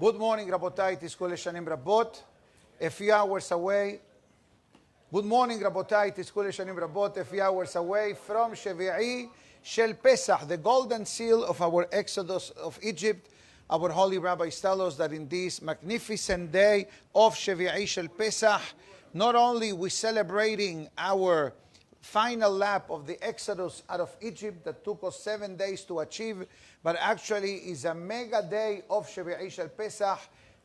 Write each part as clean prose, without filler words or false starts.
Good morning, Rabotai, Tizku Leshanim Rabot. A few hours away. Good morning, Rabotai, Tizku Leshanim Rabot. A few hours away from Shevi'i Shel Pesach, the golden seal of our Exodus of Egypt. Our holy rabbis tell us that in this magnificent day of Shevi'i Shel Pesach, not only we celebrating our final lap of the Exodus out of Egypt that took us 7 days to achieve, but actually is a mega day of Shevi'i Shel Pesach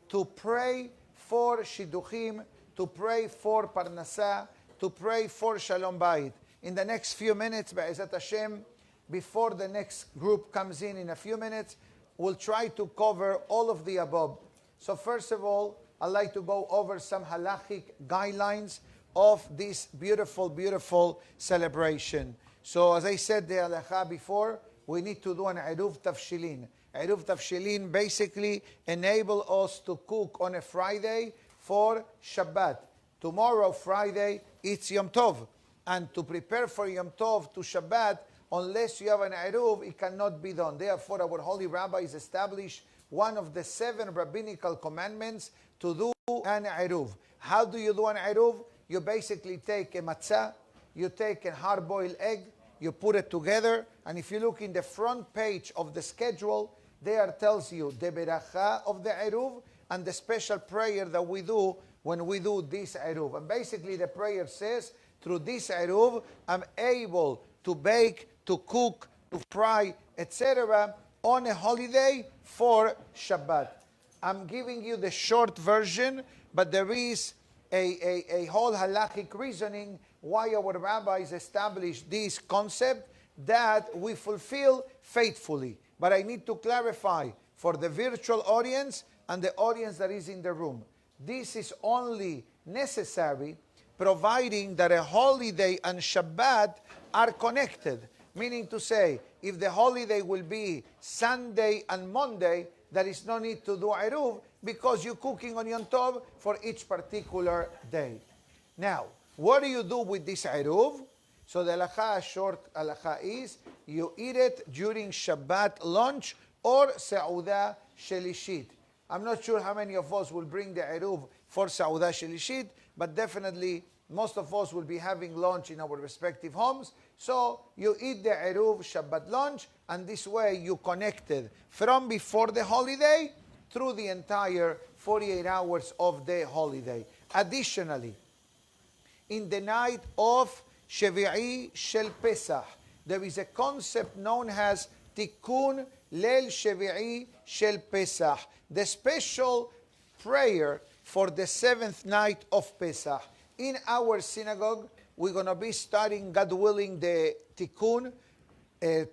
to pray for Shidduchim, to pray for Parnasah, to pray for Shalom Bayit. In the next few minutes, Be'ezat Hashem, before the next group comes in a few minutes, we'll try to cover all of the above. So first of all, I'd like to go over some halachic guidelines of this beautiful, beautiful celebration. So as I said the halakha before, we need to do an Eruv Tafshilin. Eruv Tafshilin basically enable us to cook on a Friday for Shabbat. Tomorrow, Friday, it's Yom Tov. And to prepare for Yom Tov to Shabbat, unless you have an Eruv, it cannot be done. Therefore, our holy rabbis established one of the 7 rabbinical commandments to do an Eruv. How do you do an Eruv? You basically take a matzah, you take a hard-boiled egg, you put it together, and if you look in the front page of the schedule, there tells you the beracha of the Eruv and the special prayer that we do when we do this Eruv. And basically the prayer says, through this Eruv, I'm able to bake, to cook, to fry, etc. on a holiday for Shabbat. I'm giving you the short version, but there is a whole halachic reasoning why our rabbis established this concept that we fulfill faithfully. But I need to clarify for the virtual audience and the audience that is in the room. This is only necessary providing that a holiday and Shabbat are connected. Meaning to say, if the holiday will be Sunday and Monday, there is no need to do Eruv because you're cooking on Yom Tov for each particular day. Now, what do you do with this Eruv? So the halakha, short halakha is, you eat it during Shabbat lunch or Sa'udah Shelishit. I'm not sure how many of us will bring the Eruv for Sa'udah Shelishit, but definitely most of us will be having lunch in our respective homes. So you eat the Eruv Shabbat lunch, and this way you connected from before the holiday through the entire 48 hours of the holiday. Additionally, in the night of Shevi'i Shel Pesach, there is a concept known as Tikkun Leil Shevi'i Shel Pesach, the special prayer for the 7th night of Pesach. In our synagogue, we're going to be studying, God willing, the Tikkun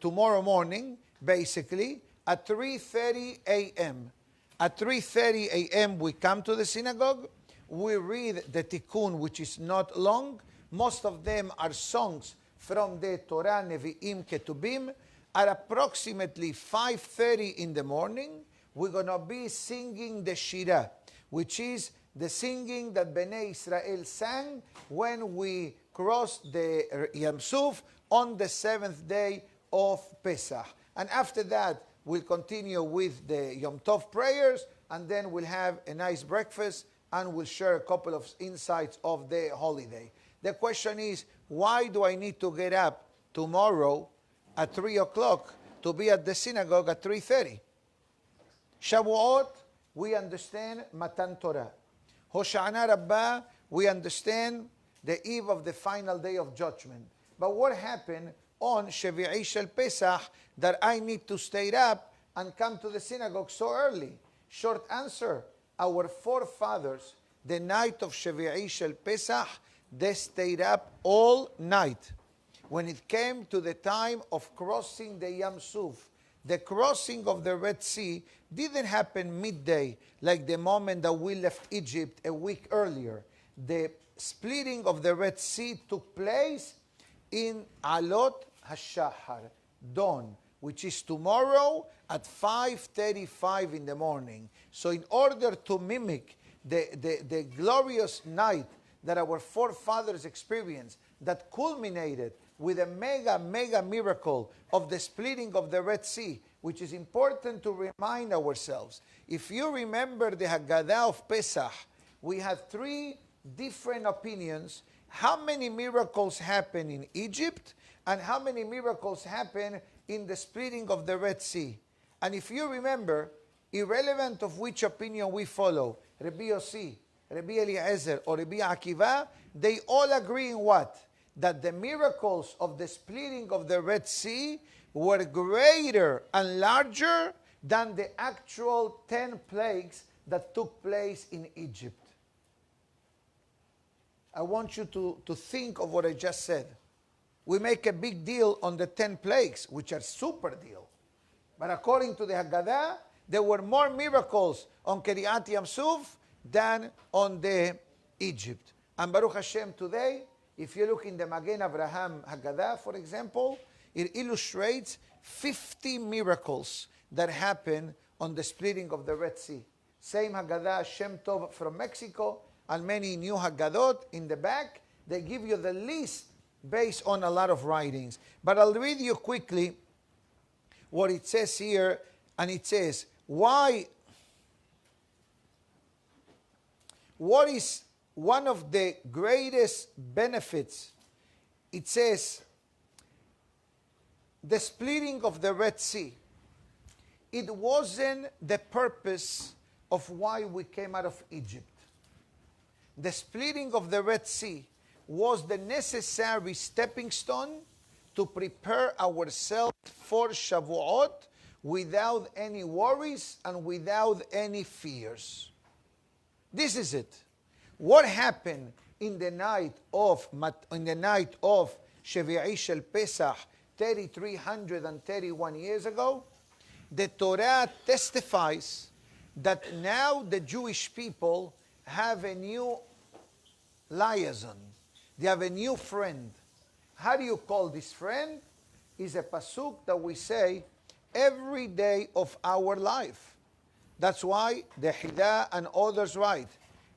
tomorrow morning, basically, at 3:30 a.m. At 3:30 a.m. we come to the synagogue, we read the Tikkun, which is not long. Most of them are songs from the Torah, Nevi'im, Ketubim. At approximately 5:30 in the morning, we're going to be singing the Shirah, which is the singing that Bnei Israel sang when we crossed the Yam Suf on the 7th day of Pesach. And after that, we'll continue with the Yom Tov prayers, and then we'll have a nice breakfast, and we'll share a couple of insights of the holiday. The question is, why do I need to get up tomorrow at 3 o'clock to be at the synagogue at 3:30? Shavuot, we understand Matan Torah. Hoshana Rabbah, we understand the eve of the final day of judgment. But what happened on Shevi'i Shel Pesach that I need to stay up and come to the synagogue so early? Short answer, our forefathers, the night of Shevi'i Shel Pesach, they stayed up all night. When it came to the time of crossing the Yam Suf, the crossing of the Red Sea didn't happen midday, like the moment that we left Egypt a week earlier. The splitting of the Red Sea took place in Alot HaShahar, dawn, which is tomorrow at 5:35 in the morning. So in order to mimic the glorious night that our forefathers experienced, that culminated with a mega miracle of the splitting of the Red Sea, which is important to remind ourselves. If you remember the Haggadah of Pesach, we had 3 different opinions. How many miracles happen in Egypt and how many miracles happen in the splitting of the Red Sea? And if you remember, irrelevant of which opinion we follow, Rabbi Yossi, Rabbi Eliezer, or Rabbi Akiva, they all agree in what? That the miracles of the splitting of the Red Sea were greater and larger than the actual 10 plagues that took place in Egypt. I want you to think of what I just said. We make a big deal on the 10 plagues, which are super deal. But according to the Haggadah, there were more miracles on Kiryat Yamsuf than on the Egypt. And Baruch Hashem, today, if you look in the Magen Avraham Haggadah, for example, it illustrates 50 miracles that happen on the splitting of the Red Sea. Same Haggadah, Shem Tov from Mexico, and many new Haggadot in the back. They give you the list based on a lot of writings. But I'll read you quickly what it says here, and it says, what is one of the greatest benefits? It says, the splitting of the Red Sea. It wasn't the purpose of why we came out of Egypt. The splitting of the Red Sea was the necessary stepping stone to prepare ourselves for Shavuot without any worries and without any fears. This is it. What happened in the night of Shevi'i Shel Pesach 3,331 years ago? The Torah testifies that now the Jewish people have a new liaison. They have a new friend. How do you call this friend? Is a pasuk that we say every day of our life. That's why the Hida and others write,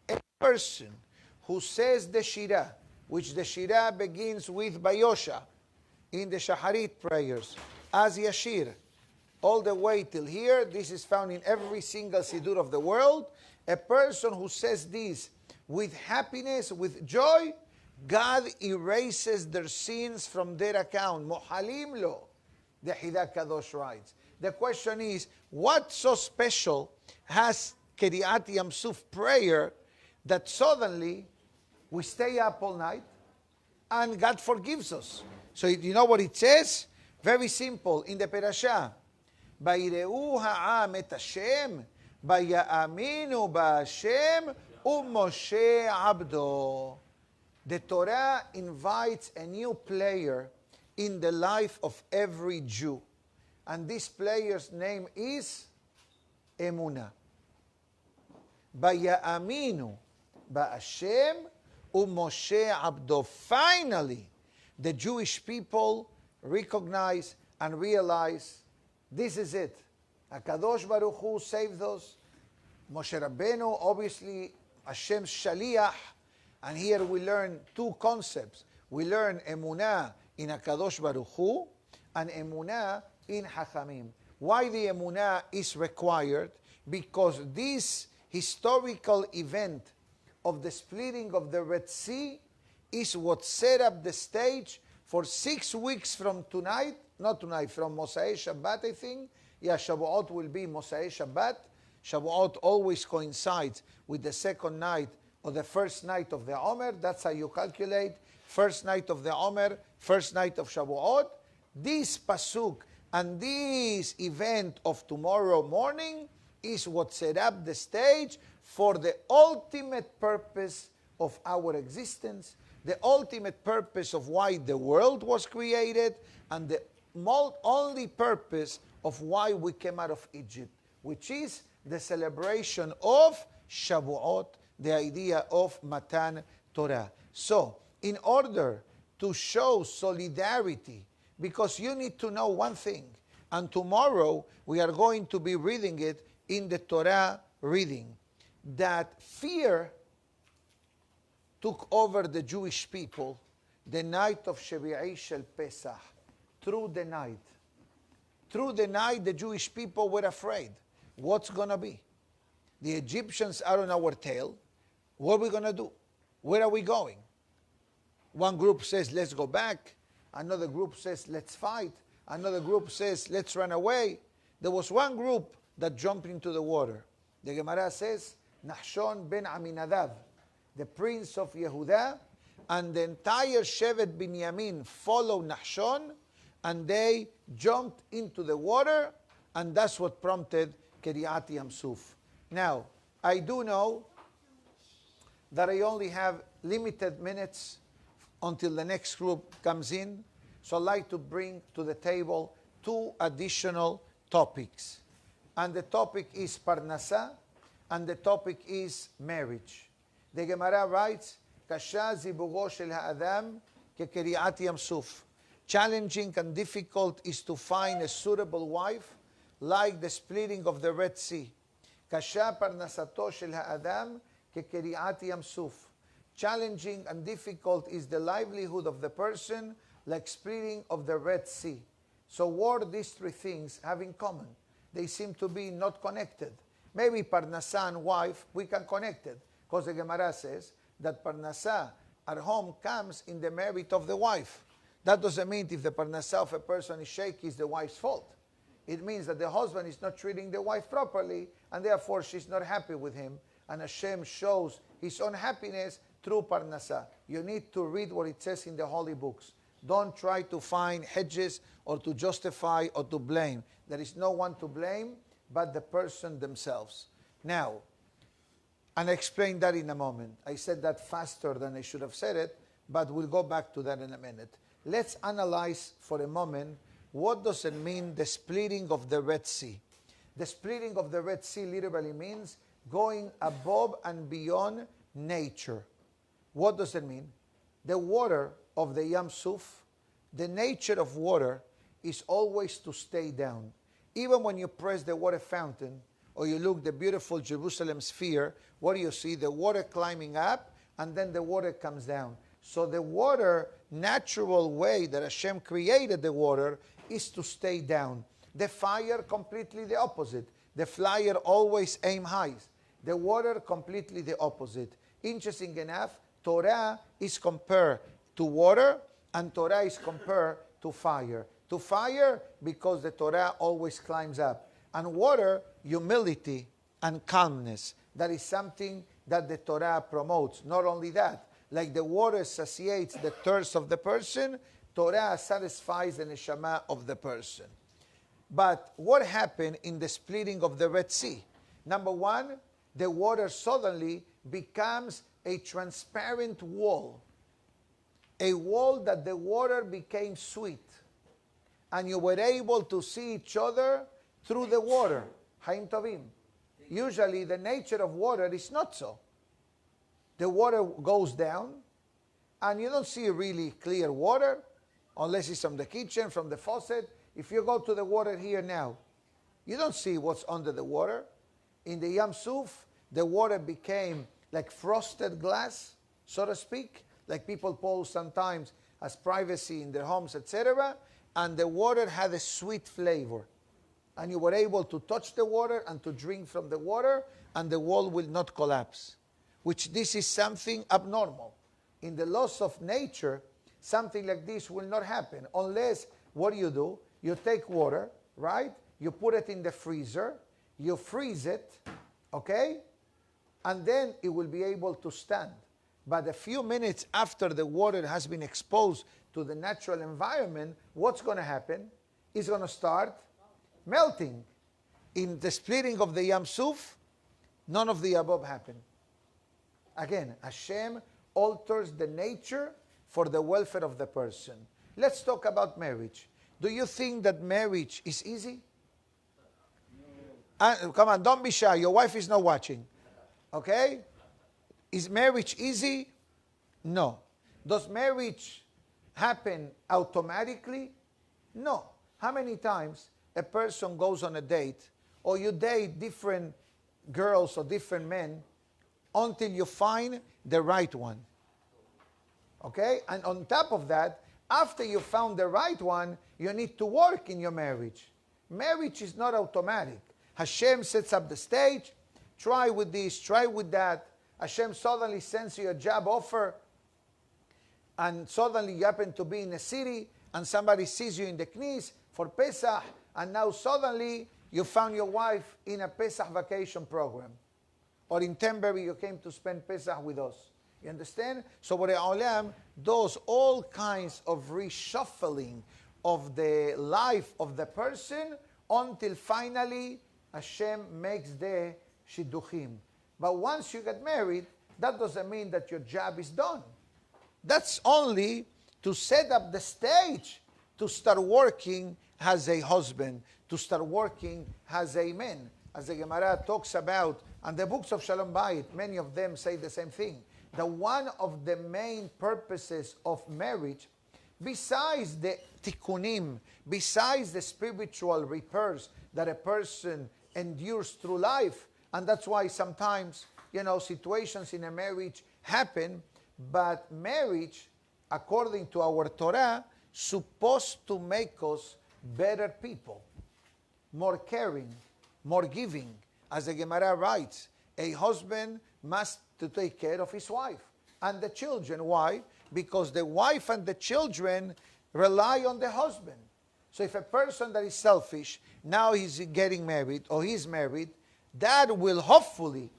a person who says the Shirah, which the Shirah begins with Bayosha in the Shaharit prayers, as Yashir, all the way till here. This is found in every single Siddur of the world. A person who says this with happiness, with joy, God erases their sins from their account. Mohalim lo, the Hida Kadosh writes. The question is, what so special has Kiryat Yamsuf prayer that suddenly we stay up all night and God forgives us? So you know what it says? Very simple. In the Perashah, Vayreu ha'am et Hashem, Vayaminu ba'Hashem, u'Moshe abdo. The Torah invites a new player in the life of every Jew. And this player's name is Emunah. Vayaminu ba'Hashem, u'Moshe abdo. Finally, the Jewish people recognize and realize this is it. HaKadosh Baruch Hu saved us. Moshe Rabbeinu, obviously, Hashem's Shaliach. And here we learn 2 concepts. We learn Emunah in HaKadosh Baruch Hu and Emunah in Hachamim. Why the Emunah is required? Because this historical event of the splitting of the Red Sea is what set up the stage for 6 weeks from tonight, not tonight, from Mosai Shabbat, I think. Yeah, Shavuot will be Mosai Shabbat. Shavuot always coincides with the second night or the first night of the Omer. That's how you calculate. First night of the Omer, first night of Shavuot. This pasuk and this event of tomorrow morning is what set up the stage for the ultimate purpose of our existence, the ultimate purpose of why the world was created, and the only purpose of why we came out of Egypt, which is the celebration of Shavuot, the idea of Matan Torah. So, in order to show solidarity, because you need to know one thing, and tomorrow we are going to be reading it in the Torah reading, that fear took over the Jewish people the night of Shevi'i Shel Pesach, through the night. Through the night, the Jewish people were afraid. What's going to be? The Egyptians are on our tail. What are we going to do? Where are we going? One group says, let's go back. Another group says, let's fight. Another group says, let's run away. There was one group that jumped into the water. The Gemara says, Nahshon ben Aminadav, the prince of Yehuda, and the entire Shevet Binyamin followed Nahshon, and they jumped into the water, and that's what prompted Kiryat Yamsuf. Now, I do know that I only have limited minutes until the next group comes in, so I'd like to bring to the table two additional topics. And the topic is Parnasa, and the topic is marriage. The Gemara writes, Kasha zibugo shel ha'adam kekiryat yamsuf. Challenging and difficult is to find a suitable wife, like the splitting of the Red Sea. Kasha parnasato shel ha'adam kekiryat yamsuf. Challenging and difficult is the livelihood of the person, like splitting of the Red Sea. So what these three things have in common? They seem to be not connected. Maybe Parnasa and wife, we can connect it. Because the Gemara says that Parnasa at home comes in the merit of the wife. That doesn't mean if the Parnasa of a person is shaky, it's the wife's fault. It means that the husband is not treating the wife properly, and therefore she's not happy with him. And Hashem shows his own happiness through Parnasa. You need to read what it says in the holy books. Don't try to find hedges or to justify or to blame. There is no one to blame but the person themselves. Now, and I explain that in a moment. I said that faster than I should have said it, but we'll go back to that in a minute. Let's analyze for a moment, what does it mean, the splitting of the Red Sea? The splitting of the Red Sea literally means going above and beyond nature. What does it mean? The water of the Yam Suf, the nature of water is always to stay down. Even when you press the water fountain, or you look the beautiful Jerusalem sphere, what do you see? The water climbing up, and then the water comes down. So the water, natural way that Hashem created the water, is to stay down. The fire, completely the opposite. The fire always aim high. The water, completely the opposite. Interesting enough, Torah is compared to water, and Torah is compared to fire. To fire, because the Torah always climbs up. And water, humility and calmness. That is something that the Torah promotes. Not only that, like the water satiates the thirst of the person, Torah satisfies the neshama of the person. But what happened in the splitting of the Red Sea? Number one, the water suddenly becomes a transparent wall. A wall that the water became sweet. And you were able to see each other through the water. Haim Tovim. Usually the nature of water is not so. The water goes down, and you don't see really clear water, unless it's from the kitchen, from the faucet. If you go to the water here now, you don't see what's under the water. In the Yam Suf, the water became like frosted glass, so to speak, like people pose sometimes as privacy in their homes, etc., and the water had a sweet flavor. And you were able to touch the water and to drink from the water, and the wall will not collapse. Which this is something abnormal. In the laws of nature, something like this will not happen. Unless, what do? You take water, right? You put it in the freezer. You freeze it, okay? And then it will be able to stand. But a few minutes after the water has been exposed to the natural environment, what's going to happen? It's going to start melting. In the splitting of the Yam Suf, none of the above happened. Again, Hashem alters the nature for the welfare of the person. Let's talk about marriage. Do you think that marriage is easy? Come on, don't be shy. Your wife is not watching. Okay? Is marriage easy? No. Does marriage happen automatically? No. How many times a person goes on a date, or you date different girls or different men until you find the right one? Okay? And on top of that, after you found the right one, you need to work in your marriage. Marriage is not automatic. Hashem sets up the stage, try with this, try with that. Hashem suddenly sends you a job offer, and suddenly you happen to be in a city, and somebody sees you in the knees for Pesach, and now suddenly you found your wife in a Pesach vacation program. Or in Tenbury, you came to spend Pesach with us. You understand? So Borei Olam does all kinds of reshuffling of the life of the person until finally Hashem makes the shidduchim. But once you get married, that doesn't mean that your job is done. That's only to set up the stage to start working as a husband, to start working as a man. As the Gemara talks about, and the books of Shalom Bayit, many of them say the same thing. That one of the main purposes of marriage, besides the tikkunim, besides the spiritual repairs that a person endures through life, and that's why sometimes, situations in a marriage happen, but marriage, according to our Torah, supposed to make us better people, more caring, more giving. As the Gemara writes, a husband must to take care of his wife and the children. Why? Because the wife and the children rely on the husband. So if a person that is selfish, now he's getting married or he's married, that will hopefully,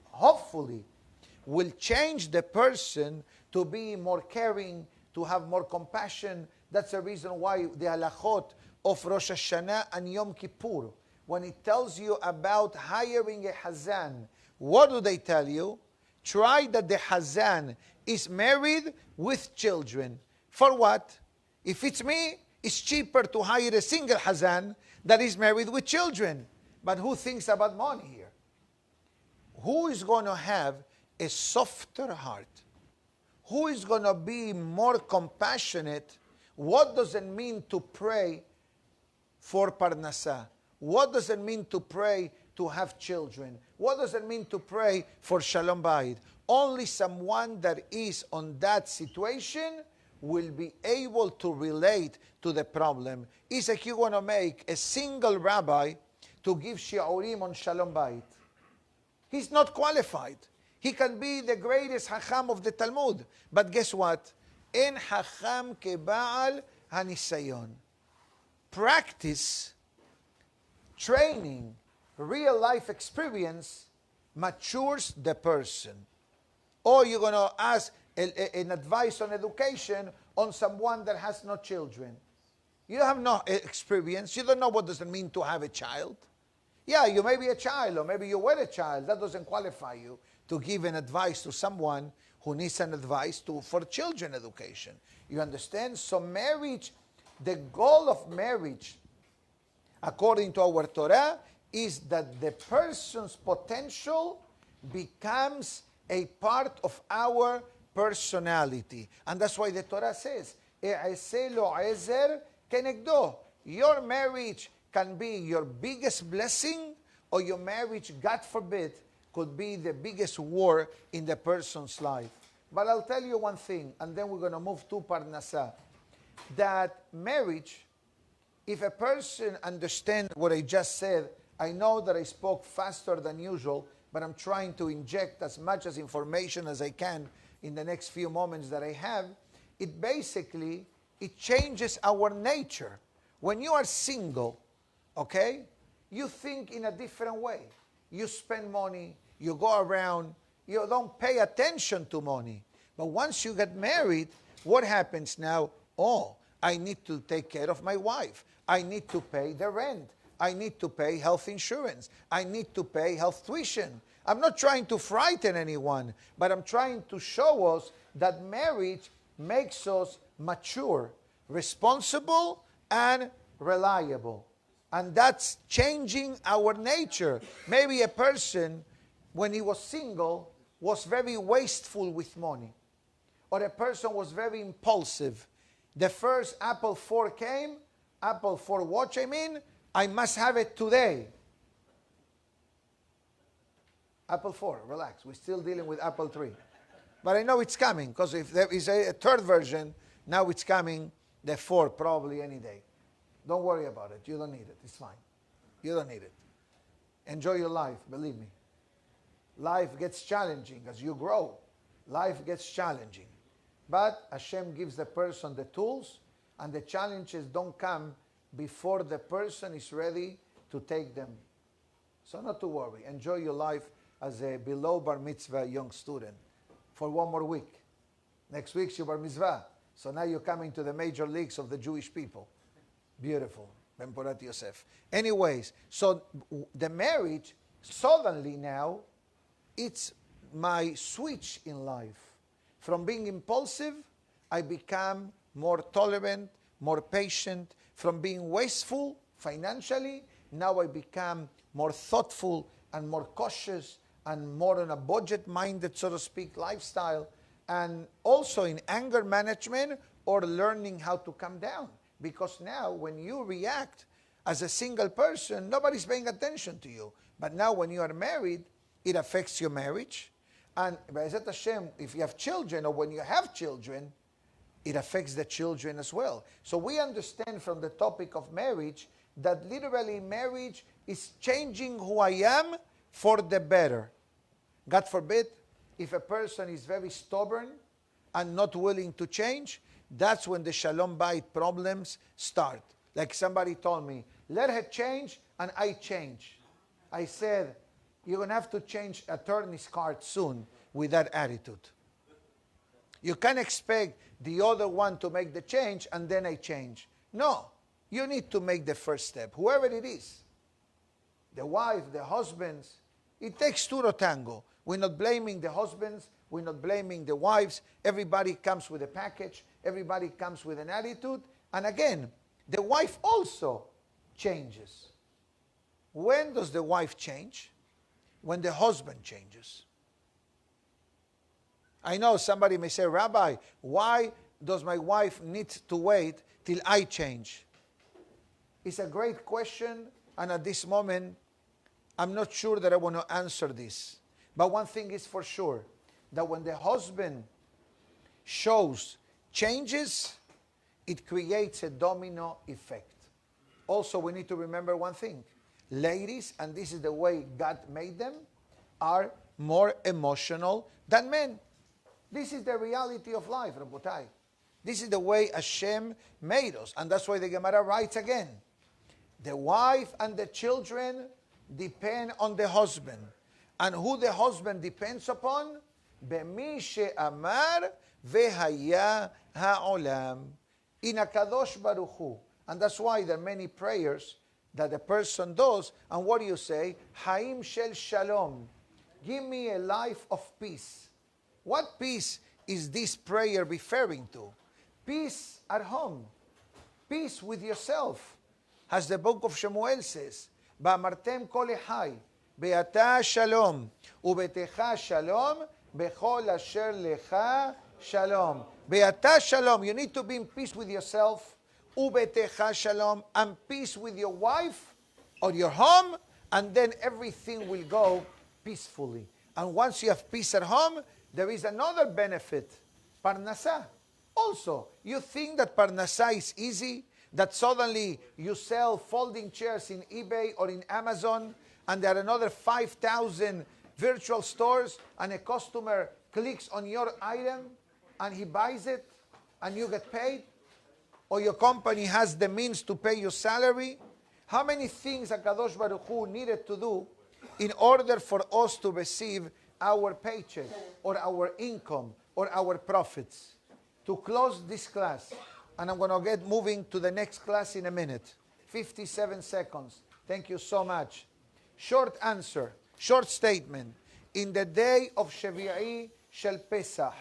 will change the person to be more caring, to have more compassion. That's the reason why the halachot of Rosh Hashanah and Yom Kippur, when it tells you about hiring a hazan, what do they tell you? Try that the hazan is married with children. For what? If it's me, it's cheaper to hire a single hazan that is married with children. But who thinks about money here? Who is going to have a softer heart? Who is going to be more compassionate? What does it mean to pray for parnasah? What does it mean to pray to have children? What does it mean to pray for Shalom Bayit? Only someone that is on that situation will be able to relate to the problem. It's like you want to make a single rabbi to give shiurim on Shalom Bayit. He's not qualified. He can be the greatest hacham of the Talmud. But guess what? En hacham keba'al hanisayon. Practice, training, real life experience matures the person. Or you're going to ask an advice on education on someone that has no children. You have no experience. You don't know what does it mean to have a child. Yeah, you may be a child, or maybe you were a child. That doesn't qualify you to give an advice to someone who needs an advice for children education. You understand? So marriage, the goal of marriage, according to our Torah, is that the person's potential becomes a part of our personality. And that's why the Torah says, "E'aseh lo ezer kenegdo." Your marriage can be your biggest blessing, or your marriage, God forbid, could be the biggest war in the person's life. But I'll tell you one thing, and then we're going to move to Parnasah, that marriage, if a person understands what I just said, I know that I spoke faster than usual, but I'm trying to inject as much as information as I can in the next few moments that I have. It basically, it changes our nature. When you are single, okay, you think in a different way. You spend money, you go around, you don't pay attention to money. But once you get married, what happens now? Oh, I need to take care of my wife. I need to pay the rent. I need to pay health insurance. I need to pay health tuition. I'm not trying to frighten anyone, but I'm trying to show us that marriage makes us mature, responsible, and reliable. And that's changing our nature. Maybe a person, when he was single, was very wasteful with money. Or a person was very impulsive. The first Apple 4 came, Apple 4 watch, I must have it today. Apple 4, relax. We're still dealing with Apple 3. But I know it's coming, because if there is a third version, now it's coming, the 4 probably any day. Don't worry about it. You don't need it. It's fine. You don't need it. Enjoy your life, believe me. Life gets challenging as you grow. Life gets challenging. But Hashem gives the person the tools, and the challenges don't come before the person is ready to take them. So not to worry. Enjoy your life as a below bar mitzvah young student for one more week. Next week's your bar mitzvah. So now you're coming to the major leagues of the Jewish people. Beautiful. Ben Porat Yosef. Anyways, so the marriage, suddenly now, it's my switch in life. From being impulsive, I become more tolerant, more patient. From being wasteful financially, now I become more thoughtful and more cautious and more on a budget-minded, so to speak, lifestyle. And also in anger management or learning how to calm down. Because now when you react as a single person, nobody's paying attention to you. But now when you are married, it affects your marriage. And B'ezrat Hashem, if you have children or when you have children, it affects the children as well. So we understand from the topic of marriage that literally marriage is changing who I am for the better. God forbid, if a person is very stubborn and not willing to change, that's when the Shalom Bayit problems start. Like somebody told me, let her change and I change. I said, you're going to have to change attorney's card soon with that attitude. You can't expect the other one to make the change and then I change. No, you need to make the first step, whoever it is. The wife, the husbands, it takes two to tango. We're not blaming the husbands, we're not blaming the wives. Everybody comes with a package, everybody comes with an attitude. And again, the wife also changes. When does the wife change? When the husband changes. I know somebody may say, Rabbi, why does my wife need to wait till I change? It's a great question, and at this moment, I'm not sure that I want to answer this. But one thing is for sure, that when the husband shows changes, it creates a domino effect. Also, we need to remember one thing. Ladies, and this is the way God made them, are more emotional than men. This is the reality of life, Rabotai. This is the way Hashem made us. And that's why the Gemara writes again. The wife and the children depend on the husband. And who the husband depends upon? B'mi she'amar v'haya ha'olam. In HaKadosh Baruch Hu. And that's why there are many prayers that a person does. And what do you say? Haim shel shalom. Give me a life of peace. What peace is this prayer referring to? Peace at home. Peace with yourself. As the book of Shemuel says, Ba'amartem kol echai, be'ata shalom, u'betecha shalom, bechol asher lecha shalom. Be'ata shalom, you need to be in peace with yourself, u'betecha shalom, and peace with your wife or your home, and then everything will go peacefully. And once you have peace at home, there is another benefit, parnasah. Also, you think that parnasah is easy? That suddenly you sell folding chairs in eBay or in Amazon, and there are another 5,000 virtual stores, and a customer clicks on your item, and he buys it, and you get paid? Or your company has the means to pay your salary? How many things HaKadosh Baruch Hu needed to do in order for us to receive our paycheck, or our income, or our profits? To close this class, and I'm going to get moving to the next class in a minute. 57 seconds. Thank you so much. Short answer, short statement. In the day of Shevi'i Shel Pesach,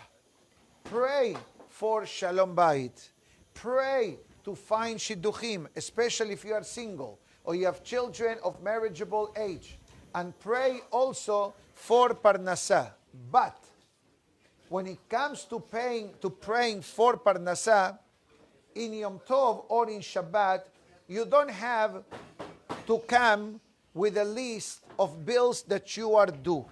pray for Shalom Bayit. Pray to find shidduchim, especially if you are single or you have children of marriageable age. And pray also for Parnasah. But when it comes to praying for Parnasah, in Yom Tov or in Shabbat, you don't have to come with a list of bills that you are due.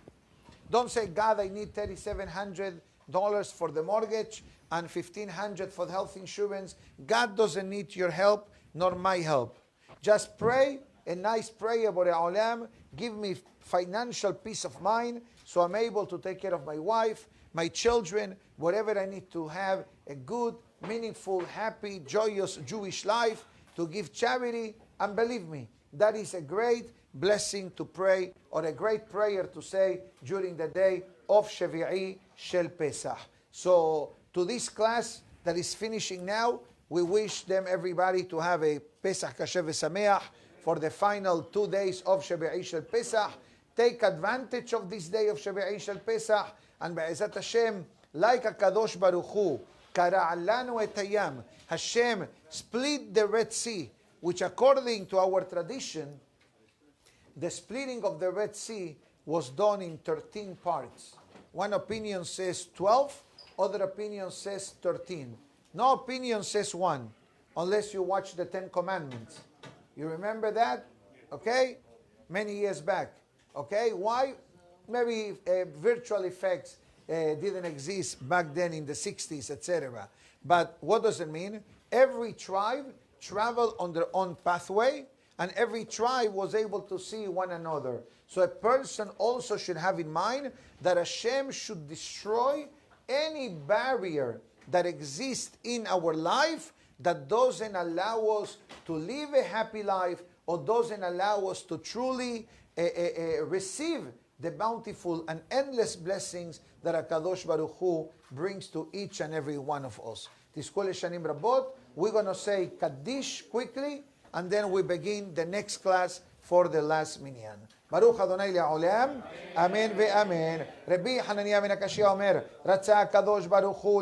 Don't say, God, I need $3,700 for the mortgage and $1,500 for the health insurance. God doesn't need your help, nor my help. Just pray a nice prayer, Borei Olam, give me financial peace of mind so I'm able to take care of my wife, my children, whatever I need to have a good, meaningful, happy, joyous Jewish life, to give charity. And believe me, that is a great blessing to pray, or a great prayer to say during the day of Shevi'i Shel Pesach. So to this class that is finishing now, we wish them, everybody, to have a Pesach Kasher V'Sameach for the final 2 days of Shevi'i Shel Pesach. Take advantage of this day of Shevi'i Shel Pesach, and Be'ezat Hashem, like HaKadosh Baruch Hu, Kara'alanu et hayam, Hashem split the Red Sea, which according to our tradition, the splitting of the Red Sea was done in 13 parts. One opinion says 12, other opinion says 13. No opinion says 1, unless you watch the 10 Commandments. You remember that? Okay? Many years back. Okay? Why? Maybe virtual effects didn't exist back then in the 60s, etc. But what does it mean? Every tribe traveled on their own pathway, and every tribe was able to see one another. So a person also should have in mind that Hashem should destroy any barrier that exists in our life that doesn't allow us to live a happy life, or doesn't allow us to truly receive the bountiful and endless blessings that HaKadosh Baruch Hu brings to each and every one of us. Tizkol Shanim Rabot. We're going to say Kaddish quickly, and then we begin the next class for the last minyan. Baruch Adonai Le'olam. Amen ve'amen. Rabbi Hananiah ben Akashia Omer, Ratzah HaKadosh Baruch Hu